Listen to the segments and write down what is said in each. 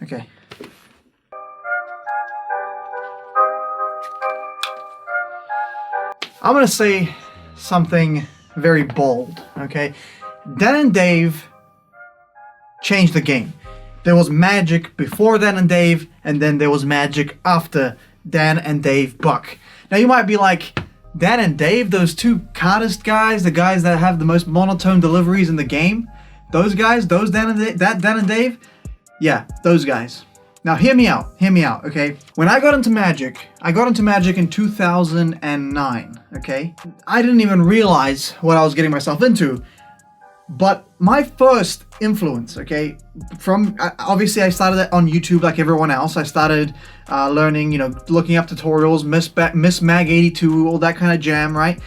Okay. I'm gonna say something very bold, okay? Dan and Dave changed the game. There was magic before Dan and Dave, and then there was magic after Dan and Dave Buck. Now you might be like, Dan and Dave, those two cardist guys, the guys that have the most monotone deliveries in the game, those guys, those Dan and Dave? Yeah, those guys. Now hear me out, okay? When I got into Magic in 2009, okay? I didn't even realize what I was getting myself into. But my first influence, okay, from, obviously I started on YouTube like everyone else. I started learning, you know, looking up tutorials, Miss Mag 82, all that kind of jam, right?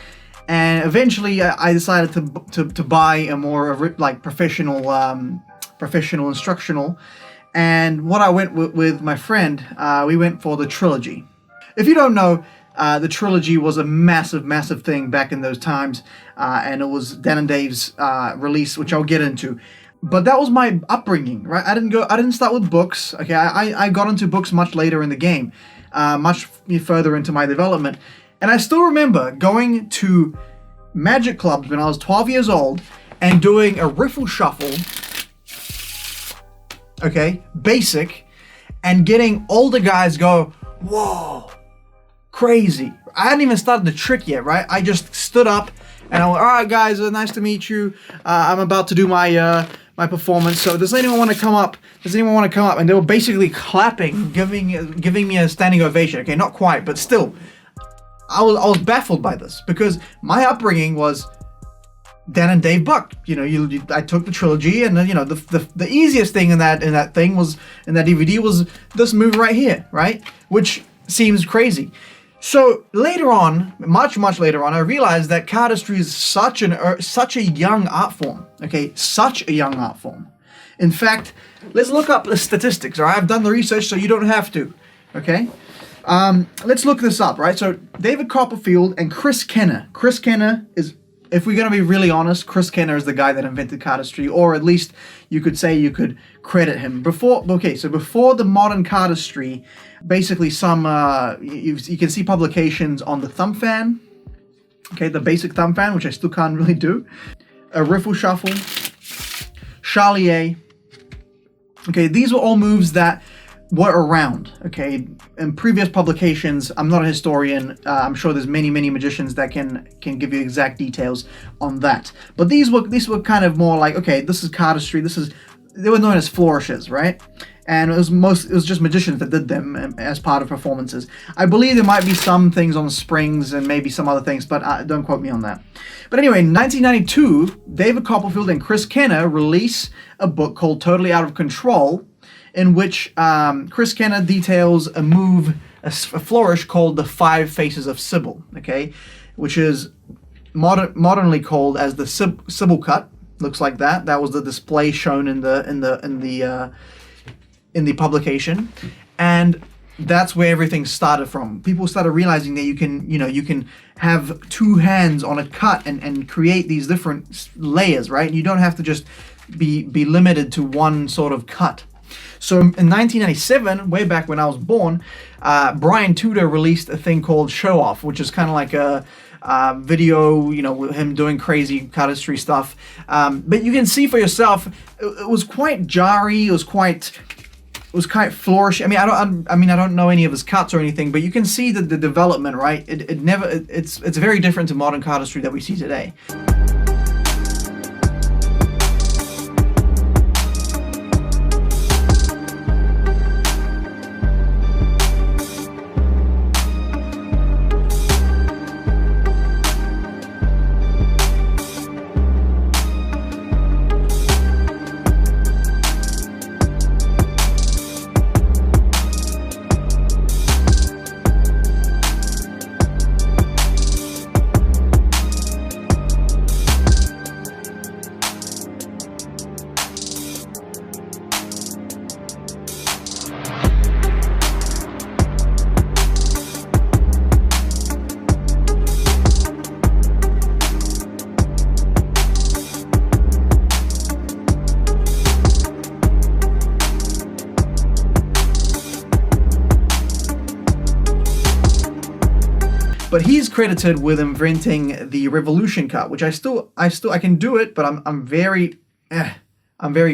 And eventually I decided to buy a more like professional instructional. And what I went with my friend, we went for the trilogy. If you don't know, the trilogy was a massive thing back in those times, and it was Dan and Dave's release, which I'll get into. But that was my upbringing, right? I didn't start with books. Okay, I got into books much later in the game, much further into my development. And I still remember going to Magic clubs when I was 12 years old and doing a riffle shuffle, okay, basic, and getting older guys go, whoa, crazy. I hadn't even started the trick yet, right? I just stood up and I went, all right, guys, nice to meet you. I'm about to do my my performance. So does anyone want to come up? Does anyone want to come up? And they were basically clapping, giving me a standing ovation. Okay, not quite, but still, I was baffled by this because my upbringing was Dan and Dave Buck. You know, I took the trilogy, and you know, the easiest thing in that DVD was this move right here, right? Which seems crazy. So later on, much later on, I realized that cardistry is such a young art form. Okay, such a young art form. In fact, let's look up the statistics. All right, I've done the research, so you don't have to. Okay, let's look this up. Right, so David Copperfield and Chris Kenner. Chris Kenner is, if we're gonna be really honest, Chris Kenner is the guy that invented cardistry, or at least you could say you could credit him. Before the modern cardistry, basically some you can see publications on the thumb fan, okay, the basic thumb fan, which I still can't really do, a riffle shuffle, Charlier. Okay, these were all moves that were around, okay, in previous publications. I'm not a historian. I'm sure there's many magicians that can give you exact details on that. But these were kind of more like, okay, this is cardistry. They were known as flourishes, right? And it was just magicians that did them as part of performances. I believe there might be some things on springs and maybe some other things, but don't quote me on that. But anyway, in 1992, David Copperfield and Chris Kenner release a book called Totally Out of Control, in which Chris Kenner details a move, a flourish called the Five Faces of Sybil, okay, which is modernly called as the Sybil cut. Looks like that. That was the display shown in the publication, and that's where everything started from. People started realizing that you can have two hands on a cut and create these different layers, right? You don't have to just be limited to one sort of cut. So in 1997, way back when I was born, Brian Todor released a thing called Show Off, which is kind of like a video, you know, with him doing crazy cardistry stuff. But you can see for yourself, it was quite jarry. It was quite flourish. I mean, I don't know any of his cuts or anything, but you can see the development, right? It's very different to modern cardistry that we see today. But he's credited with inventing the revolution cut, which I can do it, but I'm very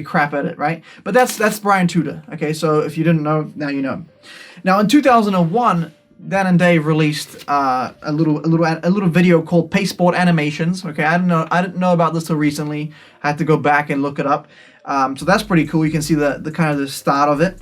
crap at it, right? But that's Brian Todor. Okay, so if you didn't know, now you know. Now in 2001, Dan and Dave released a little video called Pasteboard Animations. Okay, I didn't know about this till recently. I had to go back and look it up. So that's pretty cool. You can see the kind of the start of it.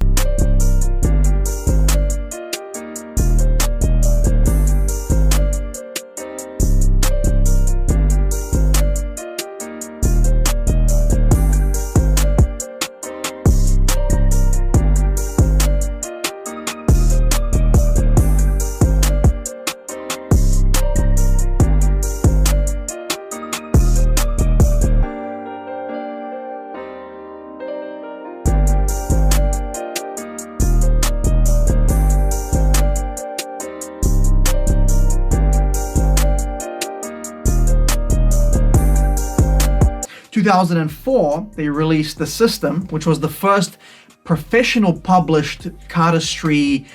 2004, they released the system, which was the first professional published cardistry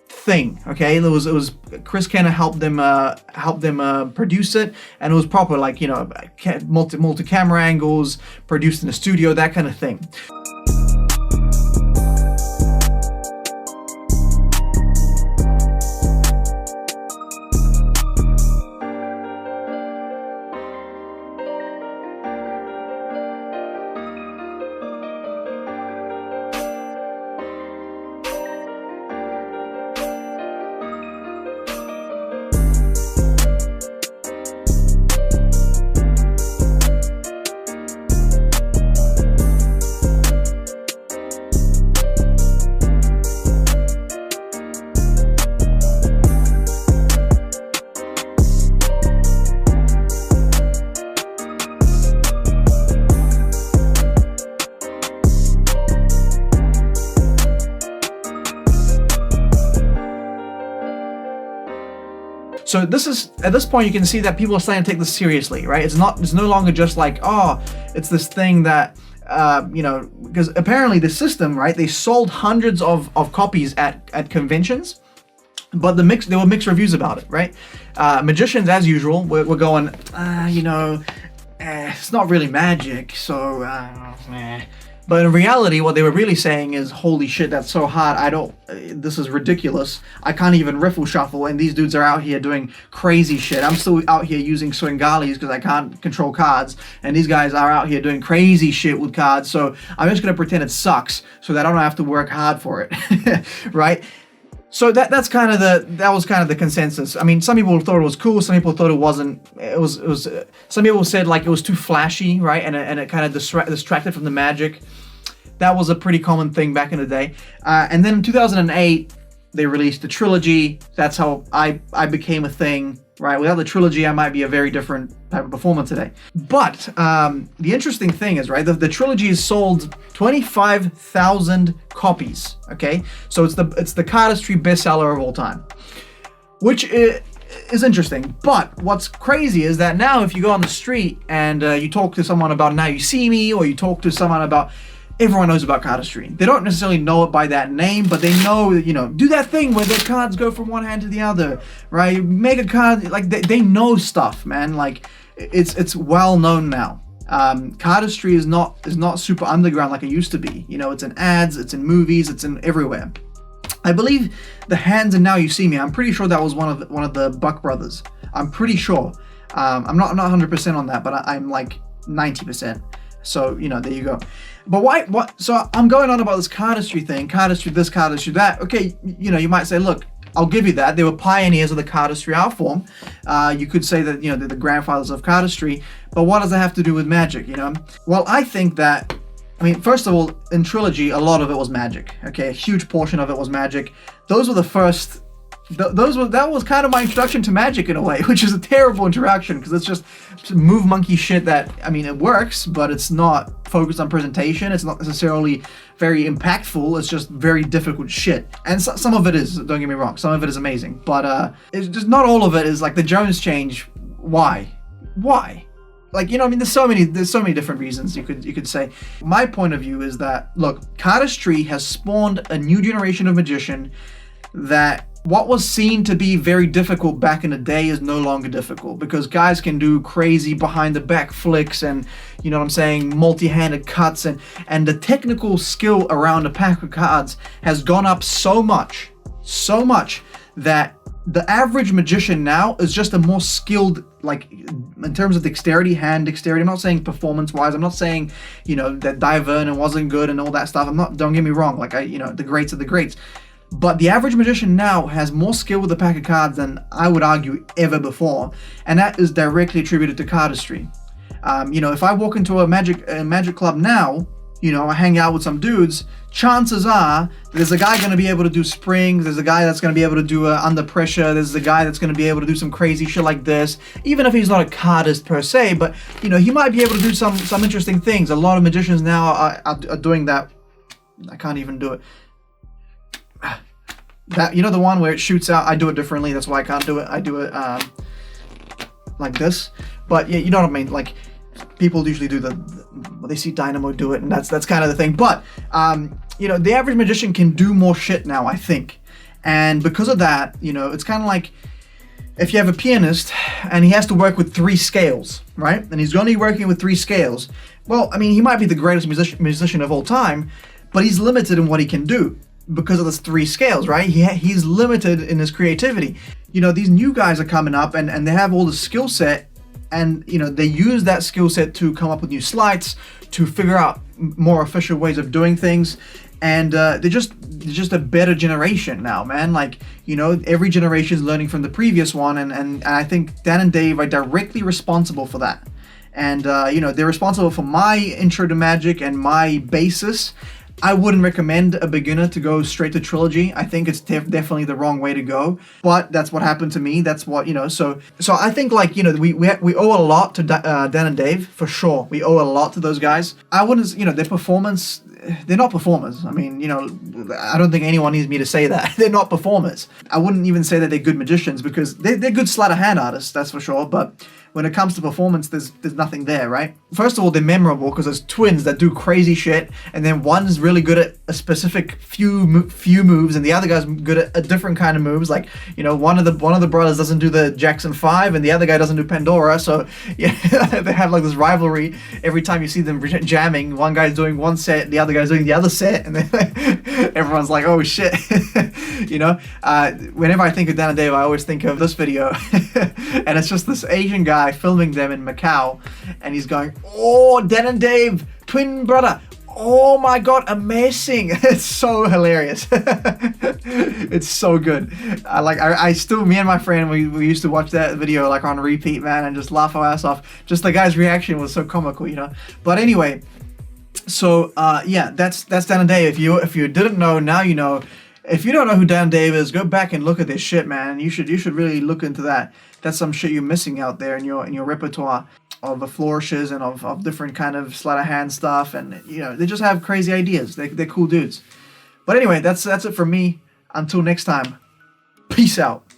thing. Okay, it was Chris Kenner helped them produce it, and it was proper, like, you know, multi camera angles, produced in a studio, that kind of thing. So this is, at this point, you can see that people are starting to take this seriously, right? It's no longer just like, oh, it's this thing that, you know, because apparently the system, right, they sold hundreds of copies at conventions, but there were mixed reviews about it, right? Magicians, as usual, were going, you know, it's not really magic, so, But in reality, what they were really saying is, holy shit, that's so hard, this is ridiculous. I can't even riffle shuffle, and these dudes are out here doing crazy shit. I'm still out here using Swingalis because I can't control cards, and these guys are out here doing crazy shit with cards, so I'm just gonna pretend it sucks so that I don't have to work hard for it, right? So that was kind of the consensus. I mean, some people thought it was cool. Some people thought it wasn't. It was. Some people said like it was too flashy, right? And it kind of distracted from the magic. That was a pretty common thing back in the day. And then in 2008, they released the trilogy. That's how I became a thing, right? Without the trilogy, I might be a very different type of performer today. But the interesting thing is, right, the trilogy has sold 25,000 copies, okay? So it's the Cardistry bestseller of all time, which is interesting. But what's crazy is that now if you go on the street and you talk to someone about Now You See Me, or you talk to someone about, everyone knows about Cardistry. They don't necessarily know it by that name, but they know, you know, do that thing where the cards go from one hand to the other, right? Make a card, like they know stuff, man. Like it's well known now. Cardistry is not super underground like it used to be. You know, it's in ads, it's in movies, it's in everywhere. I believe the hands in Now You See Me, I'm pretty sure that was one of the Buck brothers. I'm pretty sure. I'm not 100% on that, but I'm like 90%. So, you know, there you go. But what? So I'm going on about this Cardistry thing, Cardistry this, Cardistry that. Okay, you know, you might say, look, I'll give you that. They were pioneers of the Cardistry art form. You could say that, you know, they're the grandfathers of Cardistry. But what does that have to do with magic, you know? Well, I think that, I mean, first of all, in Trilogy, a lot of it was magic. Okay, a huge portion of it was magic. Those were the first. That was kind of my introduction to magic in a way, which is a terrible introduction because it's just move monkey shit that, I mean, it works, but it's not focused on presentation. It's not necessarily very impactful. It's just very difficult shit. And some of it is, don't get me wrong, some of it is amazing, but it's just not all of it is like the Jones change. Why? Like, you know, I mean, there's so many different reasons you could say. My point of view is that, look, Cardistry has spawned a new generation of magician that what was seen to be very difficult back in the day is no longer difficult, because guys can do crazy behind the back flicks and, you know what I'm saying, multi-handed cuts, and the technical skill around the pack of cards has gone up so much that the average magician now is just a more skilled, like, in terms of dexterity, hand dexterity. I'm not saying performance-wise. I'm not saying, you know, that Vernon wasn't good and all that stuff. Don't get me wrong. Like, the greats are the greats. But the average magician now has more skill with a pack of cards than I would argue ever before. And that is directly attributed to cardistry. You know, if I walk into a magic club now, you know, I hang out with some dudes, chances are there's a guy going to be able to do springs, there's a guy that's going to be able to do under pressure, there's a guy that's going to be able to do some crazy shit like this, even if he's not a cardist per se, but, you know, he might be able to do some interesting things. A lot of magicians now are doing that. I can't even do it. That, you know, the one where it shoots out, I do it differently, that's why I can't do it. I do it like this. But, yeah, you know what I mean, like, people usually do they see Dynamo do it, and that's kind of the thing. But you know, the average magician can do more shit now, I think, and because of that, you know, it's kind of like if you have a pianist and he has to work with 3 scales, right? And he's only working with 3 scales. Well, I mean, he might be the greatest musician of all time, but he's limited in what he can do because of those 3 scales, right? He's limited in his creativity. You know, these new guys are coming up and they have all the skill set. And, you know, they use that skill set to come up with new sleights, to figure out more efficient ways of doing things. And they're just a better generation now, man. Like, you know, every generation is learning from the previous one. And I think Dan and Dave are directly responsible for that. And, you know, they're responsible for my intro to magic and my basis. I wouldn't recommend a beginner to go straight to trilogy. I think it's definitely the wrong way to go. But that's what happened to me. That's what, you know, so I think, like, you know, we owe a lot to Dan and Dave, for sure. We owe a lot to those guys. I wouldn't, you know, their performance, they're not performers. I mean, you know, I don't think anyone needs me to say that. They're not performers. I wouldn't even say that they're good magicians, because they're good sleight of hand artists, that's for sure. But when it comes to performance, there's nothing there, right? First of all, they're memorable because there's twins that do crazy shit, and then one's really good at a specific few moves, and the other guy's good at a different kind of moves. Like, you know, one of the brothers doesn't do the Jackson 5, and the other guy doesn't do Pandora. So yeah, they have like this rivalry every time you see them jamming. One guy's doing one set, the other guy's doing the other set, and then everyone's like, oh shit. You know, whenever I think of Dan and Dave, I always think of this video, and it's just this Asian guy filming them in Macau, and he's going, oh, Dan and Dave, twin brother, oh my god, amazing. It's so hilarious. It's so good. I still, me and my friend, we used to watch that video like on repeat, man, and just laugh our ass off. Just the guy's reaction was so comical, you know. But anyway, so yeah, that's Dan and Dave. If you didn't know, now you know. If you don't know who Dan and Dave is, go back and look at this shit, man. You should really look into that. That's some shit you're missing out there in your repertoire of the flourishes and of different kind of sleight of hand stuff. And, you know, they just have crazy ideas. They're cool dudes. But anyway, that's it for me. Until next time, peace out.